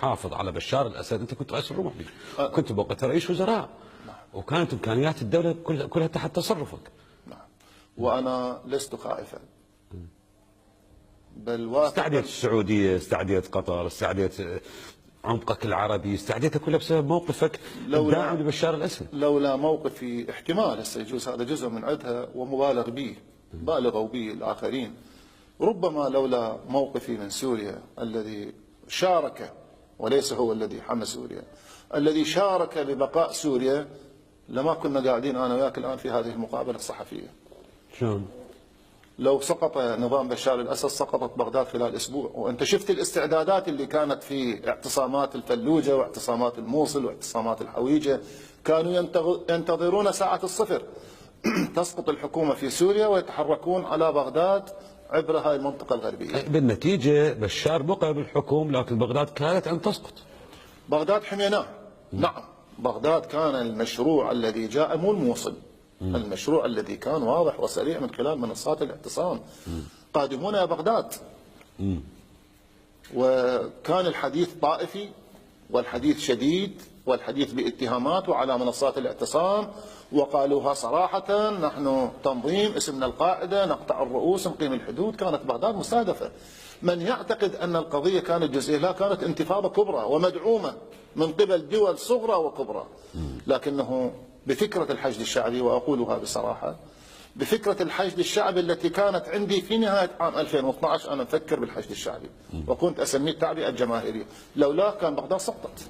محافظ على بشار الاسد، انت كنت رئيس الرمحي، كنت بوقتها رئيس وزراء، وكانت امكانيات الدوله كلها تحت تصرفك. نعم. وانا لست خائفا، بل واثقا. استعديت السعوديه، استعديت قطر، استعديت عمقك العربي، استعديتها كلها بسبب موقفك الداعم لبشار الاسد. لولا موقفي احتمال هسه يجوز هذا جزء من عدها ومبالغ به، بالغوا به الاخرين، ربما لولا موقفي من سوريا الذي شارك، وليس هو الذي حمى سوريا، الذي شارك ببقاء سوريا، لما كنا قاعدين انا وياك الان في هذه المقابله الصحفيه. شلون؟ لو سقط نظام بشار الاسد سقطت بغداد خلال اسبوع، وانت شفت الاستعدادات اللي كانت في اعتصامات الفلوجه واعتصامات الموصل واعتصامات الحويجه، كانوا ينتظرون ساعه الصفر تسقط الحكومه في سوريا ويتحركون على بغداد عبر هاي المنطقه الغربيه. بالنتيجه بشار بقى بالحكم، لكن بغداد كانت ان تسقط. بغداد حميناه، نعم، بغداد كان المشروع الذي جاء، مو الموصل، المشروع الذي كان واضح وسريع من خلال منصات الاعتصام. قادمون يا بغداد. وكان الحديث طائفي والحديث شديد والحديث باتهامات وعلى منصات الاعتصام، وقالوها صراحة: نحن تنظيم اسمنا القاعدة، نقطع الرؤوس، نقيم الحدود. كانت بغداد مستهدفة. من يعتقد أن القضية كانت جزئية، لا، كانت انتفاضة كبرى ومدعومة من قبل دول صغرى وكبرى. لكنه بفكرة الحشد الشعبي، وأقولها بصراحة، بفكرة الحشد الشعبي التي كانت عندي في نهاية عام 2012، أنا مفكر بالحشد الشعبي وكنت أسميه التعبئة الجماهيرية، لولا كان بغداد سقطت.